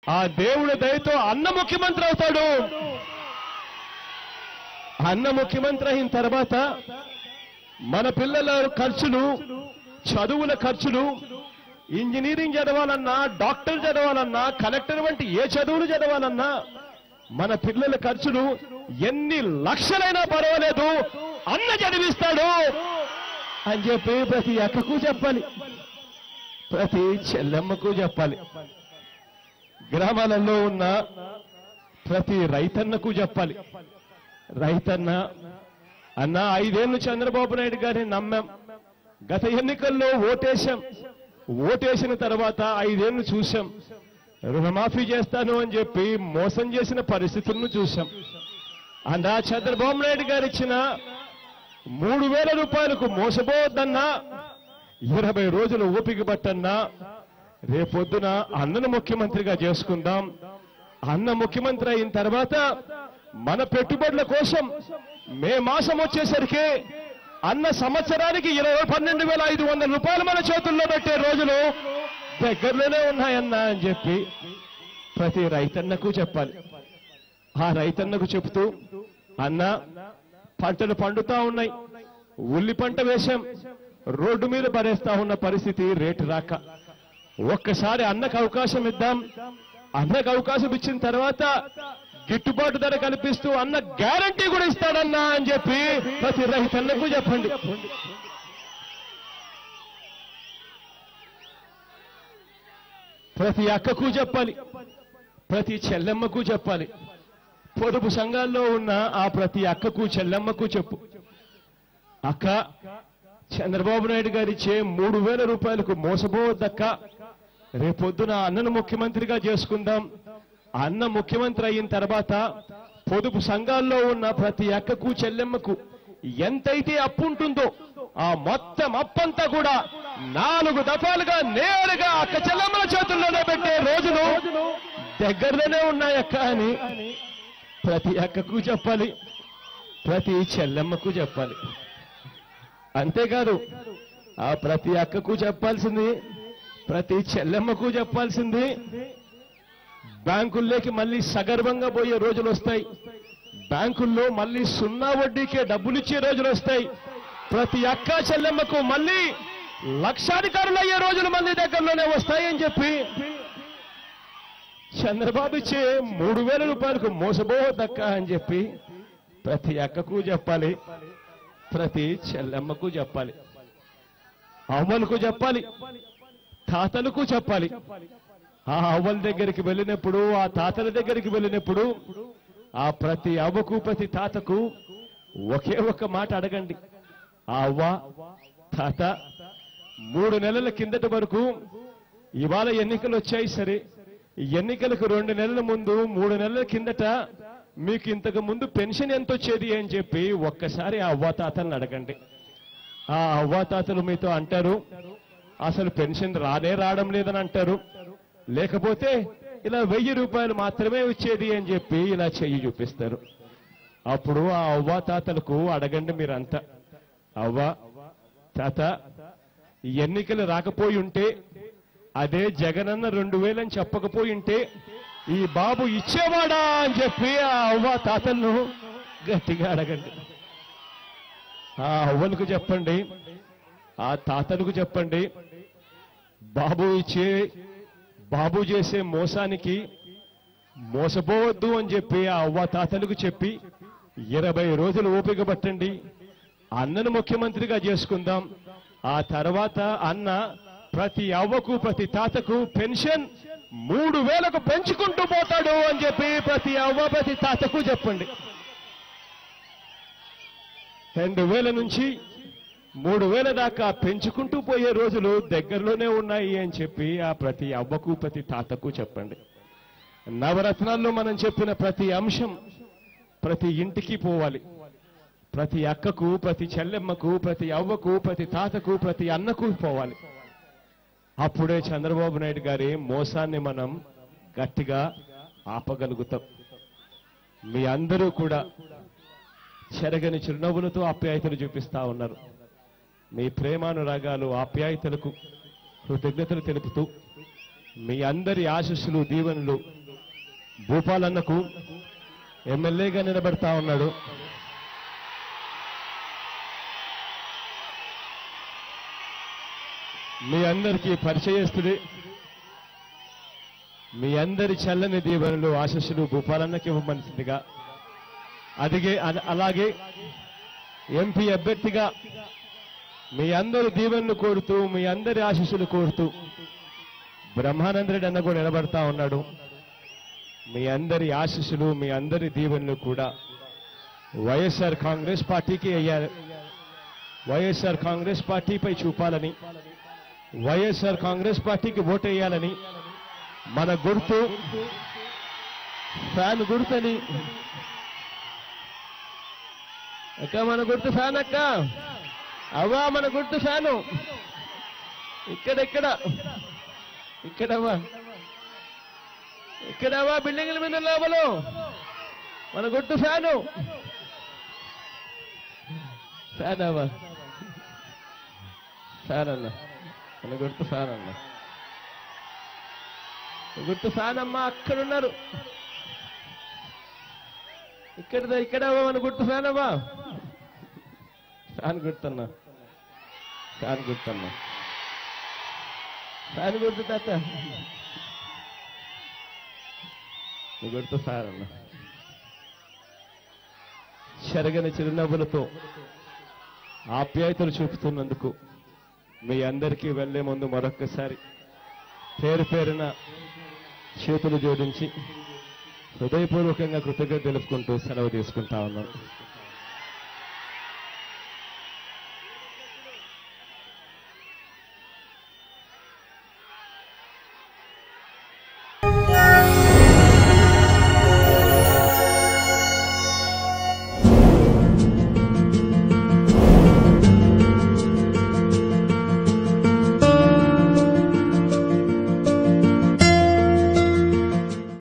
ఆ దేవుడి దయతో అన్న ముఖ్యమంత్రి అవుతాడు. అన్న ముఖ్యమంత్రి అయిన తర్వాత మన పిల్లల ఖర్చులు, చదువుల ఖర్చులు, ఇంజనీరింగ్ చదవాలన్నా, డాక్టర్ చదవాలన్నా, కలెక్టర్ వంటి ఏ చదువులు చదవాలన్నా మన పిల్లల ఖర్చులు ఎన్ని లక్షలైనా పర్వాలేదు అన్న చదివిస్తాడు అని చెప్పి ప్రతి అక్కకు చెప్పాలి, ప్రతి చెల్లెమ్మకు చెప్పాలి. గ్రామాలలో ఉన్న ప్రతి రైతన్నకు చెప్పాలి. రైతన్న అన్న 5 ఏళ్లు చంద్రబాబు నాయుడు గారిని నమ్మాం, గత ఎన్నికల్లో ఓటేశాం, ఓటేసిన తర్వాత 5 ఏళ్లు చూశాం, రుణమాఫీ చేస్తాను అని చెప్పి మోసం చేసిన పరిస్థితులను చూశాం. అన్నా చంద్రబాబు నాయుడు గారు ఇచ్చిన 3,000 రూపాయలకు మోసపోవద్దన్నా, 20 రోజులు ఓపిక పట్టన్నా, రేపొద్దున అన్నను ముఖ్యమంత్రిగా చేసుకుందాం. అన్న ముఖ్యమంత్రి అయిన తర్వాత మన పెట్టుబడుల కోసం మే మాసం వచ్చేసరికి అన్న సంవత్సరానికి 12,500 రూపాయలు మన చేతుల్లో పెట్టే రోజులు దగ్గరలోనే ఉన్నాయన్నా అని చెప్పి ప్రతి రైతన్నకు చెప్పాలి. ఆ రైతన్నకు చెబుతూ, అన్న పంటలు పండుతా ఉన్నాయి, ఉల్లి పంట వేశాం, రోడ్డు మీద పడేస్తా ఉన్న పరిస్థితి, రేటు రాక, ఒక్కసారి అన్నకు అవకాశం ఇద్దాం. అన్నకు అవకాశం ఇచ్చిన తర్వాత గిట్టుబాటు ధర కల్పిస్తూ అన్న గ్యారంటీ కూడా ఇస్తాడన్నా అని చెప్పి ప్రతి రైతన్నకు చెప్పండి. ప్రతి అక్కకు చెప్పాలి, ప్రతి చెల్లెమ్మకు చెప్పాలి. పొదుపు సంఘాల్లో ఉన్న ఆ ప్రతి అక్కకు చెల్లెమ్మకు చెప్పు, అక్క చంద్రబాబు నాయుడు గారు ఇచ్చే 3,000 రూపాయలకు మోసపోవద్దక్క, రేపొద్దున అన్నను ముఖ్యమంత్రిగా చేసుకుందాం. అన్న ముఖ్యమంత్రి అయిన తర్వాత పొదుపు సంఘాల్లో ఉన్న ప్రతి అక్కకు చెల్లెమ్మకు ఎంతైతే అప్పు ఉంటుందో ఆ మొత్తం అప్పంతా కూడా 4 దఫాలుగా నేరుగా అక్క చెల్లెమ్మల చేతుల్లోనే పెట్టే రోజులు దగ్గరలోనే ఉన్నాయక్క అని ప్రతి అక్కకు చెప్పాలి, ప్రతి చెల్లెమ్మకు చెప్పాలి. అంతేకాదు ఆ ప్రతి అక్కకు చెప్పాల్సింది, ప్రతి చెల్లెమ్మకు చెప్పాల్సింది, బ్యాంకుల్లోకి మళ్ళీ సగర్వంగా పోయే రోజులు వస్తాయి, బ్యాంకుల్లో మళ్ళీ 0 వడ్డీకే డబ్బులు ఇచ్చే రోజులు వస్తాయి. ప్రతి అక్క చెల్లెమ్మకు మళ్ళీ లక్షాధికారులు అయ్యే రోజులు మళ్ళీ దగ్గరలోనే వస్తాయని చెప్పి చంద్రబాబు ఇచ్చే 3,000 రూపాయలకు మోసపోవద్దక్క అని చెప్పి ప్రతి అక్కకు చెప్పాలి, ప్రతి చెల్లెమ్మకు చెప్పాలి, అవ్వలకు చెప్పాలి, తాతలకు చెప్పాలి. ఆ అవ్వల దగ్గరికి వెళ్ళినప్పుడు, ఆ తాతల దగ్గరికి వెళ్ళినప్పుడు ఆ ప్రతి అవ్వకు ప్రతి తాతకు ఒకే ఒక్క మాట అడగండి, ఆ అవ్వ తాత 3 నెలల కిందటి వరకు, ఇవాళ ఎన్నికలు వచ్చాయి సరే, ఎన్నికలకు 2 నెలల ముందు 3 నెలల కిందట మీకు ఇంతకు ముందు పెన్షన్ ఎంత వచ్చేది అని చెప్పి ఒక్కసారి ఆ అవ్వాతాతలను అడగండి. ఆ అవ్వాతాతలు మీతో అంటారు, అసలు పెన్షన్ రావడం లేదని అంటారు, లేకపోతే ఇలా 1,000 రూపాయలు మాత్రమే వచ్చేది అని చెప్పి ఇలా చెయ్యి చూపిస్తారు. అప్పుడు ఆ అవ్వాతాతలకు అడగండి మీరంతా, అవ్వ తాత ఎన్నికలు రాకపోయి ఉంటే, అదే జగనన్న 2,000 అని చెప్పకపోయి ఉంటే ఈ బాబు ఇచ్చేవాడా అని చెప్పి ఆ అవ్వ తాతలను గట్టిగా అడగండి. ఆ అవ్వలకు చెప్పండి, ఆ తాతలకు చెప్పండి, బాబు చేసే మోసానికి మోసపోవద్దు అని చెప్పి ఆ అవ్వ తాతలకు చెప్పి 20 రోజులు ఓపిక పట్టండి, అన్నను ముఖ్యమంత్రిగా చేసుకుందాం. ఆ తర్వాత అన్న ప్రతి అవ్వకు ప్రతి తాతకు పెన్షన్ 3,000కు పెంచుకుంటూ పోతాడు అని చెప్పి ప్రతి అవ్వ ప్రతి తాతకు చెప్పండి. 2,000 నుంచి 3,000 దాకా పెంచుకుంటూ పోయే రోజులు దగ్గరలోనే ఉన్నాయి అని చెప్పి ఆ ప్రతి అవ్వకు ప్రతి తాతకు చెప్పండి. నవరత్నాల్లో మనం చెప్పిన ప్రతి అంశం ప్రతి ఇంటికి పోవాలి, ప్రతి అక్కకు ప్రతి చెల్లెమ్మకు ప్రతి అవ్వకు ప్రతి తాతకు ప్రతి అన్నకు పోవాలి. అప్పుడే చంద్రబాబు నాయుడు గారి మోసాన్ని మనం గట్టిగా ఆపగలుగుతాం. మీ అందరూ కూడా చెరగని చిరునవ్వులతో ఆప్యాయతలు చూపిస్తా ఉన్నారు. మీ ప్రేమానురాగాలు ఆప్యాయతలకు కృతజ్ఞతలు తెలుపుతూ మీ అందరి ఆశీస్సులు దీవెనలు భూపాలన్నకు ఎమ్మెల్యేగా నిలబెడతా ఉన్నాడు. మీ అందరికీ పరిచయస్తుడే. మీ అందరి చల్లని దీవెనలు ఆశీస్సులు భూపాలన్నకి ఇవ్వమనిసిందిగా అలాగే ఎంపీ అభ్యర్థిగా మీ అందరి దీవెనలు కోరుతూ మీ అందరి ఆశీస్సులు కోరుతూ బ్రహ్మానందరెడ్డి అన్న కూడా నిలబడతా ఉన్నాడు. మీ అందరి ఆశీస్సులు మీ అందరి దీవెనలు కూడా వైఎస్ఆర్ కాంగ్రెస్ పార్టీకి అయ్యారు. వైఎస్ఆర్ కాంగ్రెస్ పార్టీపై చూపాలని, వైఎస్ఆర్ కాంగ్రెస్ పార్టీకి ఓటేయాలని, మన గుర్తు ఫ్యాన్ గుర్తని. అక్క మన గుర్తు ఫ్యాన్, అక్క అవ్వా మన గుర్తు ఫ్యాను. ఇక్కడవ్వా బిల్డింగ్ల మీద లోపలు మన గుర్తు ఫ్యాను. ఫ్యాన్ అవ్వా, ఫ్యాన్ అన్న, మన గుర్తు ఫ్యాన్ అన్న, గుర్తు ఫ్యాన్ అమ్మా. అక్కడున్నారు, ఇక్కడ మన గుర్తు ఫ్యాన్ అవ్వా. ఫ్యాన్ గుర్తున్నా, ఫ్యాన్ గుర్తున్నా, ఫ్యాన్ గుర్తు తాత గుర్తు ఫ్యాన్ అన్న. చెరగని చిరునవ్వులతో ఆప్యాయతలు చూపుతున్నందుకు మీ అందరికీ వెళ్లే ముందు మరొక్కసారి పేరు పేరున చేతులు జోడించి హృదయపూర్వకంగా కృతజ్ఞత తెలుపుకుంటూ సెలవు తీసుకుంటా ఉన్నాం.